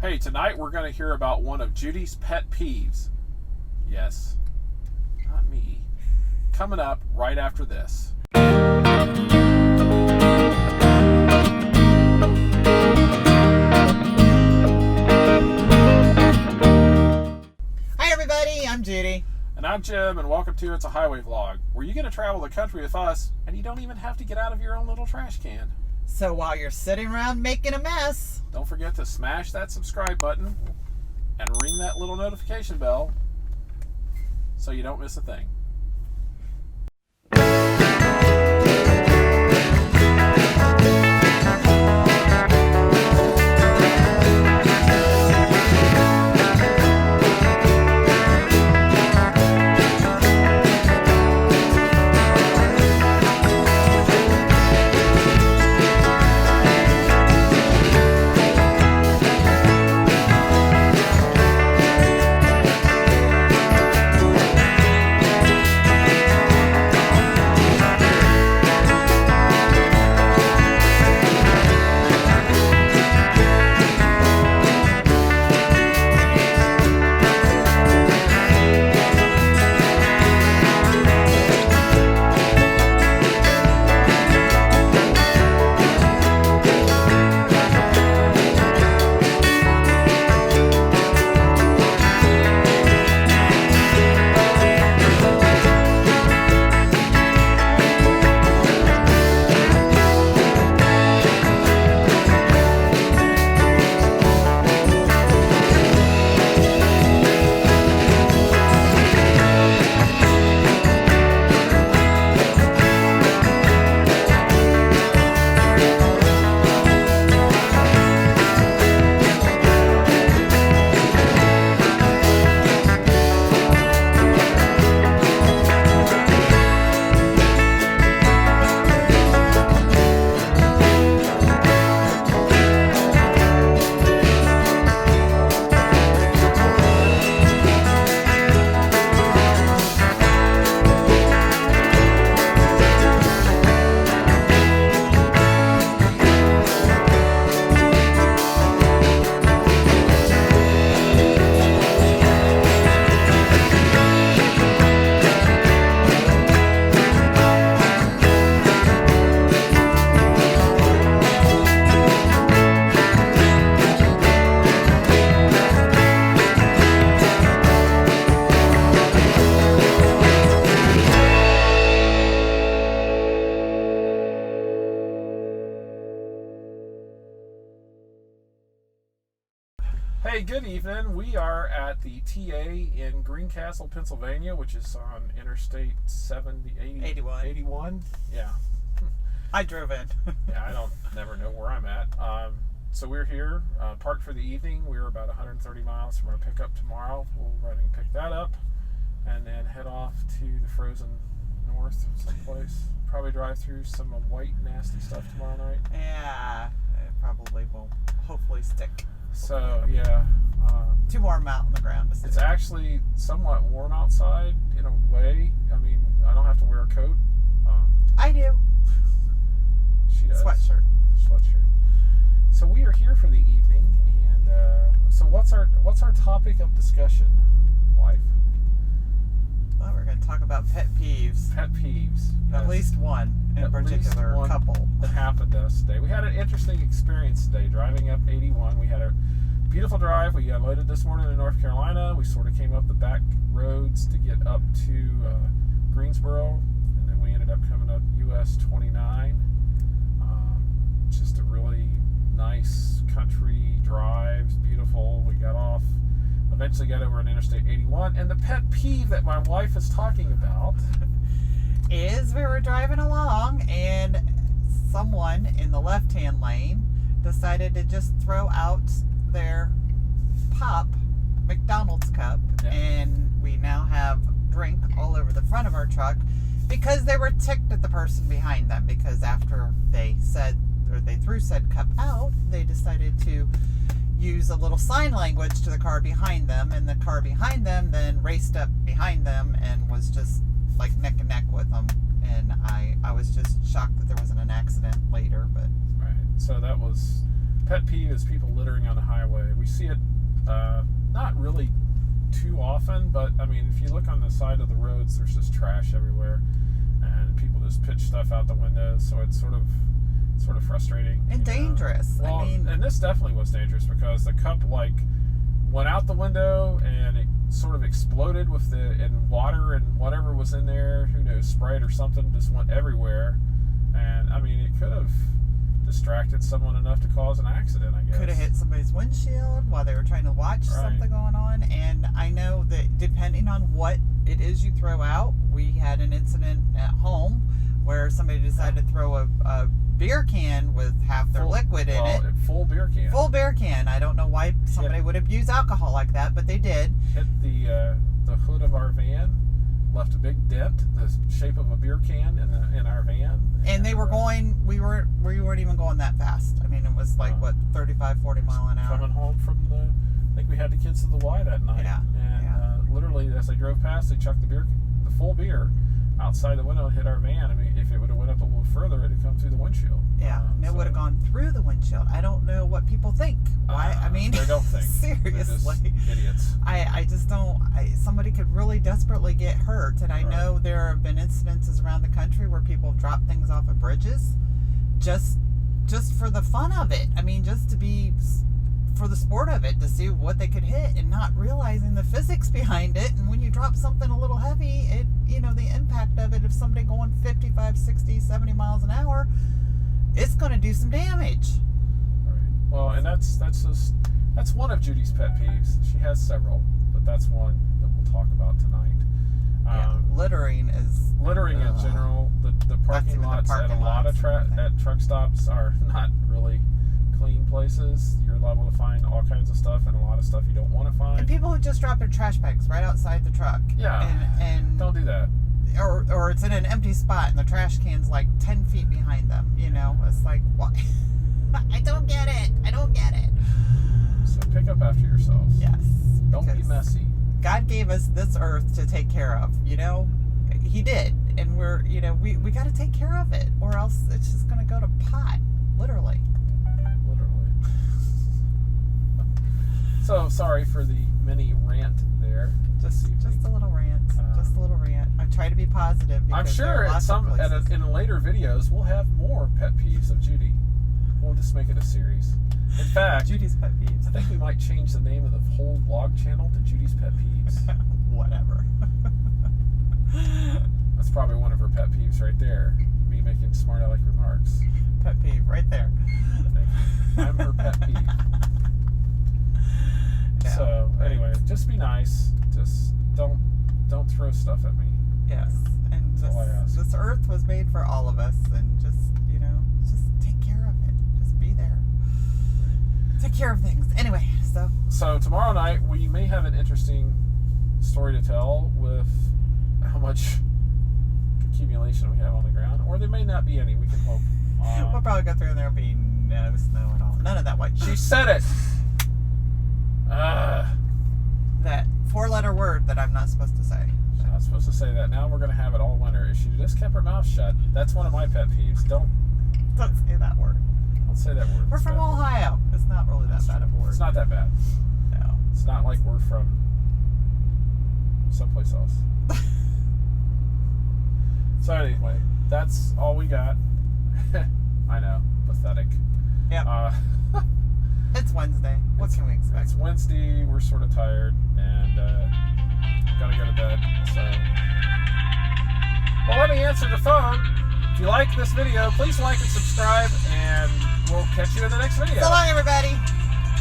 Hey, tonight we're going to hear about one of Judy's pet peeves. Yes, not me. Coming up right after this. Hi everybody, I'm Judy. And I'm Jim, and welcome to It's a Highway Vlog, where you get to travel the country with us, and you don't even have to get out of your own little trash can. So while you're sitting around making a mess, Don't forget to smash that subscribe button and ring that little notification bell so you don't miss a thing. Hey, good evening. We are at the TA in Greencastle, Pennsylvania, which is on Interstate 81. Yeah. I drove in. Yeah, I don't never know where I'm at. So we're here, parked for the evening. We're about 130 miles from our pickup tomorrow. We'll run and pick that up and then head off to the frozen north someplace. Probably drive through some white, nasty stuff tomorrow night. Yeah, it probably will hopefully stick. So, yeah. Too warm out on the ground to sit. It's actually somewhat warm outside in a way. I mean, I don't have to wear a coat. I do. She does. Sweatshirt. So we are here for the evening, and so what's our topic of discussion, wife? Well, we're going to talk about pet peeves. Pet peeves. At Yes. least one in At particular, least one couple. that happened to us today. We had an interesting experience today driving up 81. We had a beautiful drive. We loaded this morning in North Carolina. We sort of came up the back roads to get up to Greensboro, and then we ended up coming up US 29. Just a really nice country drive. It's beautiful. We got off. Eventually got over on Interstate 81. And the pet peeve that my wife is talking about Is we were driving along and someone in the left-hand lane decided to just throw out their pop McDonald's cup, Yeah. and we now have drink all over the front of our truck because they were ticked at the person behind them, because after they threw said cup out, they decided to use a little sign language to the car behind them, and the car behind them then raced up behind them and was just like neck and neck with them. And I was just shocked that there wasn't an accident later. But right, so that was pet peeve is people littering on the highway. We see it not really too often, but I mean, if you look on the side of the roads, there's just trash everywhere, and people just pitch stuff out the windows. So it's sort of frustrating and dangerous. Well, I mean, and this definitely was dangerous because the cup went out the window and it sort of exploded and water and whatever was in there, who knows, Sprite or something, just went everywhere. And I mean, it could have distracted someone enough to cause an accident, I guess. Could have hit somebody's windshield while they were trying to watch something going on. And I know that depending on what it is you throw out, we had an incident at home where somebody decided to throw a beer can with half their liquid in it. Full beer can. Full beer can. I don't know why somebody would abuse alcohol like that, but they did. Hit the hood of our van, left a big dent, the shape of a beer can in our van. And they were going, we weren't even going that fast. I mean, it was like, 35, 40 mile an hour. Coming home from I think we had the kids to the Y that night. Yeah. And literally, as they drove past, they chucked the full beer outside the window and hit our van. I mean, if it would have went up a little further, it would come through the windshield. Yeah, and it would have gone through the windshield. I don't know what people think. Why? I mean, they don't think. Seriously. They're just idiots. I just don't. Somebody could really desperately get hurt, and I know there have been incidences around the country where people drop things off of bridges, just for the fun of it. I mean, just to be for the sport of it, to see what they could hit, and not realizing the physics behind it. And when you drop something a little heavy, the impact of it, if somebody going 55, 60, 70 miles an hour, it's going to do some damage. Right. Well, and that's one of Judy's pet peeves. She has several, but that's one that we'll talk about tonight. Littering in general. The parking lots at a lot of at truck stops are not really clean places. You're liable to find all kinds of stuff, and a lot of stuff you don't want to find. And people who just drop their trash bags right outside the truck. Yeah. And don't do that. Or it's in an empty spot and the trash can's like 10 feet behind them. It's like, what? I don't get it. So pick up after yourselves. Yes. Don't be messy. God gave us this earth to take care of. He did, and we got to take care of it, or else it's just going to go to pot, literally. So sorry for the mini rant there. Just a little rant. I try to be positive. I'm sure in later videos we'll have more pet peeves of Judy. We'll just make it a series. In fact, Judy's pet peeves. I think we might change the name of the whole vlog channel to Judy's Pet Peeves. Whatever. That's probably one of her pet peeves right there. Me making smart aleck remarks. Pet peeve right there. I'm her pet peeve. Yeah. So anyway, just be nice. Just don't throw stuff at me. Yes, and this earth was made for all of us, and just take care of it. Just be there. Take care of things. Anyway, so tomorrow night we may have an interesting story to tell with how much accumulation we have on the ground, or there may not be any. We can hope. We'll probably go through and there'll be no snow at all. None of that white. She said it. That 4-letter word that I'm not supposed to say. She's not supposed to say that. Now we're going to have it all winter. If she just kept her mouth shut, that's one of my pet peeves. Don't say that word. Don't say that word. We're from Ohio. It's not really that bad of a word. It's not that bad. No. It's not like we're from someplace else. So anyway, that's all we got. I know. Pathetic. Yep. It's Wednesday. What can we expect? It's Wednesday. We're sort of tired and gotta go to bed. So, well, let me answer the phone. If you like this video, please like and subscribe, and we'll catch you in the next video. So long, everybody.